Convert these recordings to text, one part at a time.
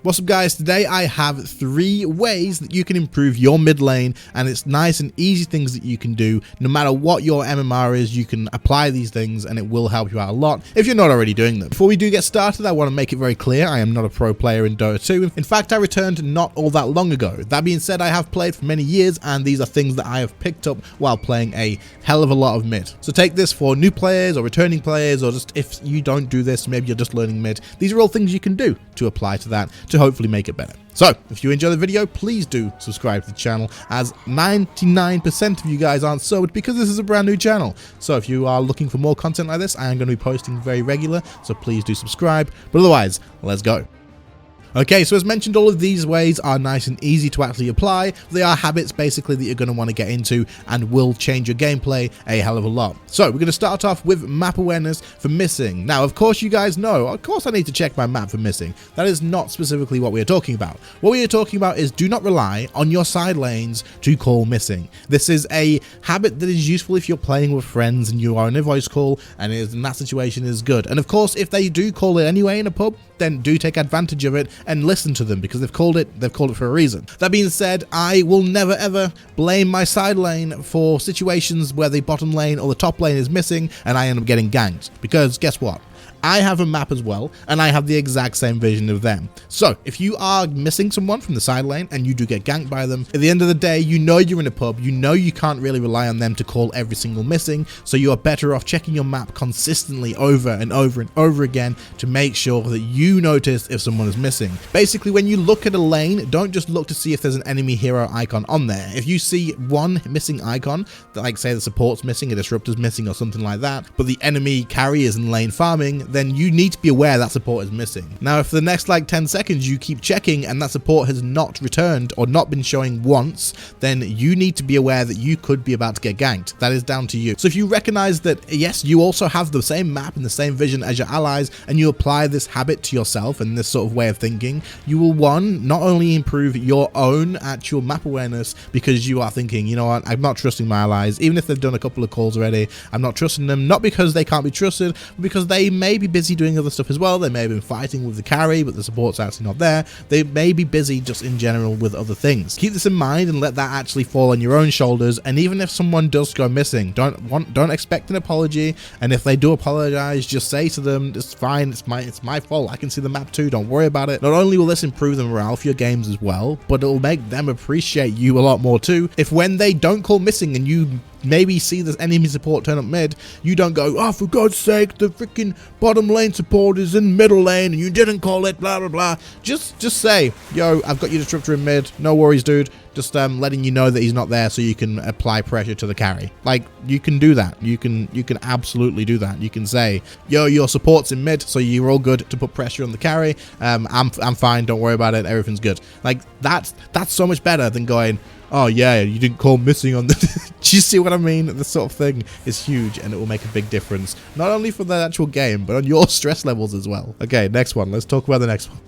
What's up guys, today I have 3 ways that you can improve your mid lane, and it's nice and easy things that you can do. No matter what your MMR is, you can apply these things and it will help you out a lot if you're not already doing them. Before we do get started, I want to make it very clear, I am not a pro player in Dota 2. In fact, I returned not all that long ago. That being said, I have played for many years and these are things that I have picked up while playing a hell of a lot of mid. So take this for new players or returning players, or just if you don't do this, maybe you're just learning mid. These are all things you can do to apply to that to hopefully make it better. So, if you enjoy the video, please do subscribe to the channel, as 99% of you guys aren't subbed because this is a brand new channel. So if you are looking for more content like this, I am going to be posting very regular, so please do subscribe. But otherwise, let's go. Okay, so as mentioned, all of these ways are nice and easy to actually apply. They are habits basically that you're going to want to get into and will change your gameplay a hell of a lot. So we're going to start off with map awareness for missing. Now, of course, you guys know, of course I need to check my map for missing. That is not specifically what we are talking about. What we are talking about is do not rely on your side lanes to call missing. This is a habit that is useful if you're playing with friends and you are in a voice call, and in that situation is good. And of course, if they do call it anyway in a pub, then do take advantage of it and listen to them, because they've called it for a reason. That being said, I will never ever blame my side lane for situations where the bottom lane or the top lane is missing and I end up getting ganked, because guess what? I have a map as well, and I have the exact same vision of them. So, if you are missing someone from the side lane and you do get ganked by them, at the end of the day, you know you're in a pub, you know you can't really rely on them to call every single missing, so you are better off checking your map consistently over and over and over again to make sure that you notice if someone is missing. Basically, when you look at a lane, don't just look to see if there's an enemy hero icon on there. If you see one missing icon, like say the support's missing, a disruptor's missing or something like that, but the enemy carry is in lane farming, then you need to be aware that support is missing. Now, if for the next like 10 seconds you keep checking and that support has not returned or not been showing once, then you need to be aware that you could be about to get ganked. That is down to you. So if you recognize that, yes, you also have the same map and the same vision as your allies, and you apply this habit to yourself and this sort of way of thinking, you will, one, not only improve your own actual map awareness, because you are thinking, you know what, I'm not trusting my allies, even if they've done a couple of calls already, I'm not trusting them, not because they can't be trusted, but because they may be busy doing other stuff as well. They may have been fighting with the carry, but the support's actually not there. They may be busy just in general with other things. Keep this in mind and let that actually fall on your own shoulders. And even if someone does go missing, don't expect an apology. And if they do apologize, just say to them, it's fine, it's my fault, I can see the map too, don't worry about it. Not only will this improve the morale for your games as well, but it'll make them appreciate you a lot more too. If when they don't call missing and you maybe see the enemy support turn up mid, you don't go, oh, for God's sake, the freaking bottom lane support is in middle lane and you didn't call it, blah blah blah. Just say, yo, I've got your disruptor in mid, no worries dude, just letting you know that he's not there so you can apply pressure to the carry. Like, you can do that. You can absolutely do that. You can say, yo, your support's in mid, so you're all good to put pressure on the carry. I'm fine, don't worry about it, everything's good. Like, that's so much better than going, oh yeah, you didn't call missing on the... Do you see what I mean? This sort of thing is huge, and it will make a big difference, not only for the actual game, but on your stress levels as well. Okay, next one. Let's talk about the next one.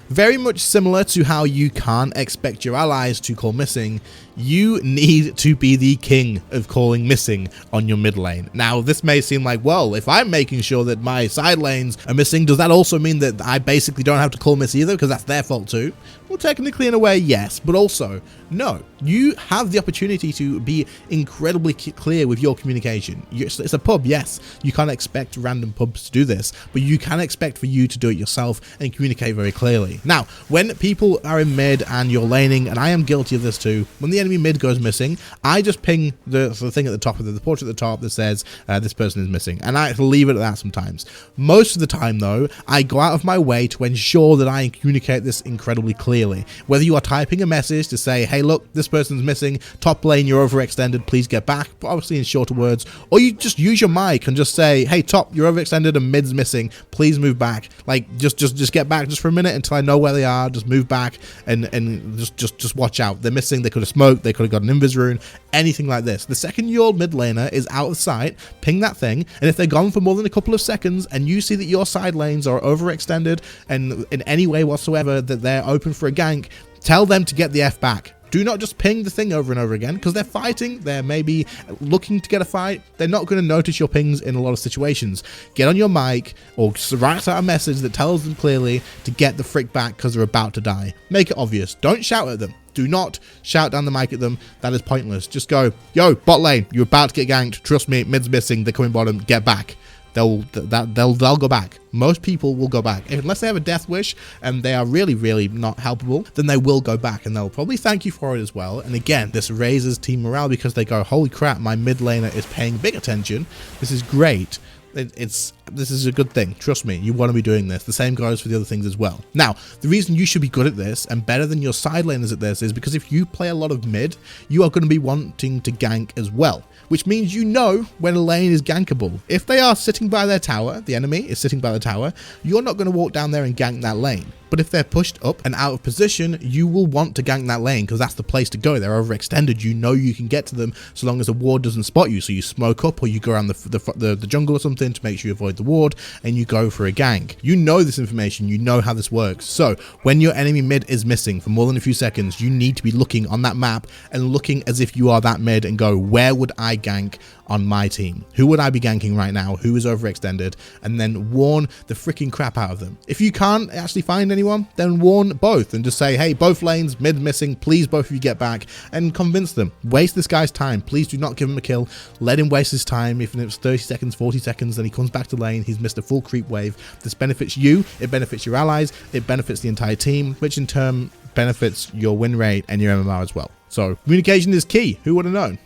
Very much similar to how you can't expect your allies to call missing, you need to be the king of calling missing on your mid lane. Now, this may seem like, well, if I'm making sure that my side lanes are missing, does that also mean that I basically don't have to call miss either, because that's their fault too? Well, technically in a way, yes, but also, no. You have the opportunity to be incredibly clear with your communication. It's a pub, yes. You can't expect random pubs to do this, but you can expect for you to do it yourself and communicate very clearly. Now, when people are in mid and you're laning, and I am guilty of this too, when the enemy mid goes missing, I just ping the thing at the top of the portrait at the top that says this person is missing, and I leave it at that sometimes. Most of the time though, I go out of my way to ensure that I communicate this incredibly clearly. Whether you are typing a message to say, hey look, this person's missing, top lane, you're overextended, please get back, but obviously in shorter words, or you just use your mic and just say, hey top, you're overextended and mid's missing, please move back. Like, just get back just for a minute until I know where they are, just move back and just watch out. They're missing, they could have smoked, they could have got an invis rune, anything like this. The second your mid laner is out of sight, ping that thing, and if they're gone for more than a couple of seconds and you see that your side lanes are overextended and in any way whatsoever that they're open for a gank, tell them to get the F back. Do not just ping the thing over and over again, because they're fighting, they're maybe looking to get a fight. They're not going to notice your pings in a lot of situations. Get on your mic or write out a message that tells them clearly to get the frick back because they're about to die. Make it obvious. Don't shout at them. Do not shout down the mic at them. That is pointless. Just go, yo, bot lane, you're about to get ganked. Trust me, mid's missing, they're coming bottom, get back. They'll go back. Most people will go back. Unless they have a death wish and they are really not helpable, then they will go back and they'll probably thank you for it as well. And again, this raises team morale because they go, holy crap, my mid laner is paying big attention. This is great. This is a good thing. Trust me, you want to be doing this. The same goes for the other things as well. Now, the reason you should be good at this and better than your side laners at this is because if you play a lot of mid, you are going to be wanting to gank as well, which means you know when a lane is gankable. If they are sitting by their tower, the enemy is sitting by the tower, you're not going to walk down there and gank that lane. But if they're pushed up and out of position, you will want to gank that lane because that's the place to go. They're overextended. You know you can get to them so long as a ward doesn't spot you. So you smoke up or you go around the jungle or something to make sure you avoid the ward and you go for a gank. You know this information. You know how this works. So when your enemy mid is missing for more than a few seconds, you need to be looking on that map and looking as if you are that mid and go, where would I gank on my team? Who would I be ganking right now? Who is overextended? And then warn the freaking crap out of them. If you can't actually find anyone, then warn both and just say, hey, both lanes, mid missing, please both of you get back, and convince them. Waste this guy's time. Please do not give him a kill. Let him waste his time. If it's 30 seconds, 40 seconds, then he comes back to lane, he's missed a full creep wave. This benefits you, it benefits your allies, it benefits the entire team, which in turn benefits your win rate and your MMR as well. So communication is key. Who would have known?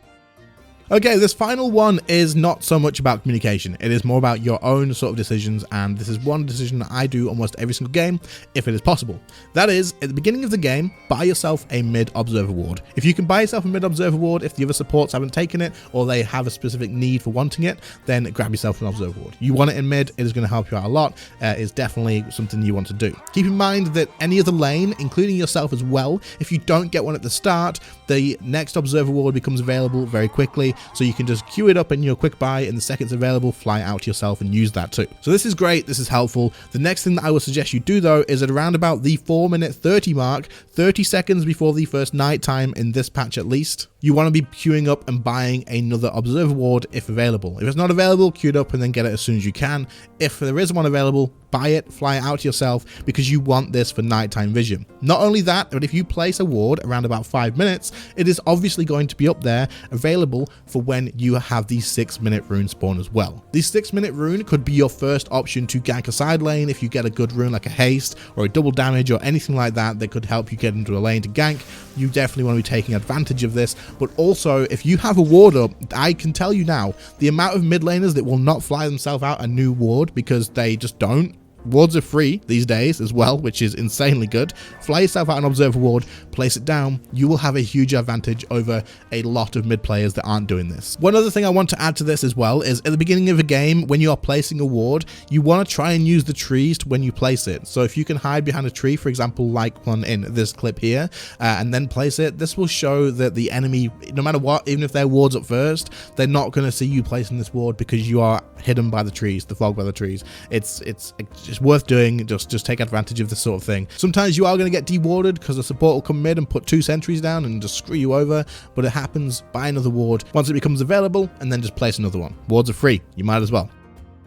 Okay, this final one is not so much about communication. It is more about your own sort of decisions, and this is one decision that I do almost every single game, if it is possible. That is, at the beginning of the game, buy yourself a mid observer ward. If you can buy yourself a mid observer ward, if the other supports haven't taken it, or they have a specific need for wanting it, then grab yourself an observer ward. You want it in mid, it is going to help you out a lot. It's definitely something you want to do. Keep in mind that any other lane, including yourself as well, if you don't get one at the start, the next observer ward becomes available very quickly. So you can just queue it up in your quick buy, and the second it's available, fly out to yourself and use that too. So this is great, this is helpful. The next thing that I would suggest you do though is at around about the 4:30 mark, 30 seconds before the first night time in this patch at least, you want to be queuing up and buying another observer ward if available. If it's not available, queue it up and then get it as soon as you can. If there is one available, buy it, fly it out to yourself because you want this for nighttime vision. Not only that, but if you place a ward around about 5 minutes, it is obviously going to be up there available for when you have the 6-minute rune spawn as well. The 6-minute rune could be your first option to gank a side lane if you get a good rune like a haste or a double damage or anything like that that could help you get into a lane to gank. You definitely want to be taking advantage of this. But also, if you have a ward up, I can tell you now, the amount of mid laners that will not fly themselves out a new ward because they just don't. Wards are free these days as well, which is insanely good. Fly yourself out an observer ward, place it down. You will have a huge advantage over a lot of mid players that aren't doing this. One other thing I want to add to this as well is at the beginning of a game, when you are placing a ward, you want to try and use the trees when you place it. So if you can hide behind a tree, for example, like one in this clip here, and then place it, this will show that the enemy, no matter what, even if their ward's up first, they're not going to see you placing this ward because you are hidden by the trees, the fog by the trees. It's worth doing. Just take advantage of this sort of thing. Sometimes you are going to get dewarded because the support will come mid and put 2 sentries down and just screw you over, but it happens. Buy another ward once it becomes available and then just place another one. Wards are free, you might as well.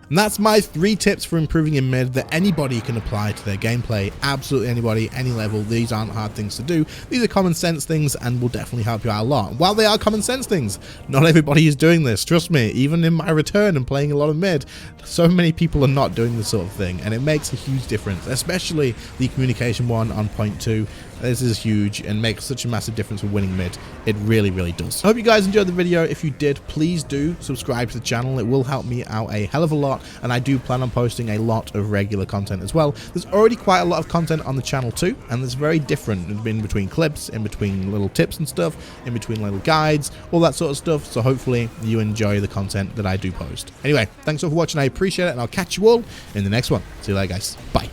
And that's my 3 tips for improving in mid that anybody can apply to their gameplay. Absolutely anybody, any level. These aren't hard things to do. These are common sense things and will definitely help you out a lot. While they are common sense things, not everybody is doing this. Trust me, even in my return and playing a lot of mid, so many people are not doing this sort of thing, and it makes a huge difference, especially the communication one on point 2. This is huge and makes such a massive difference for winning mid. It really does. I hope you guys enjoyed the video. If you did, please do subscribe to the channel. It will help me out a hell of a lot, and I do plan on posting a lot of regular content as well. There's already quite a lot of content on the channel too, and it's very different in between clips, in between little tips and stuff, in between little guides, all that sort of stuff. So hopefully you enjoy the content that I do post. Anyway, thanks all for watching. I appreciate it, and I'll catch you all in the next one. See you later, guys. Bye.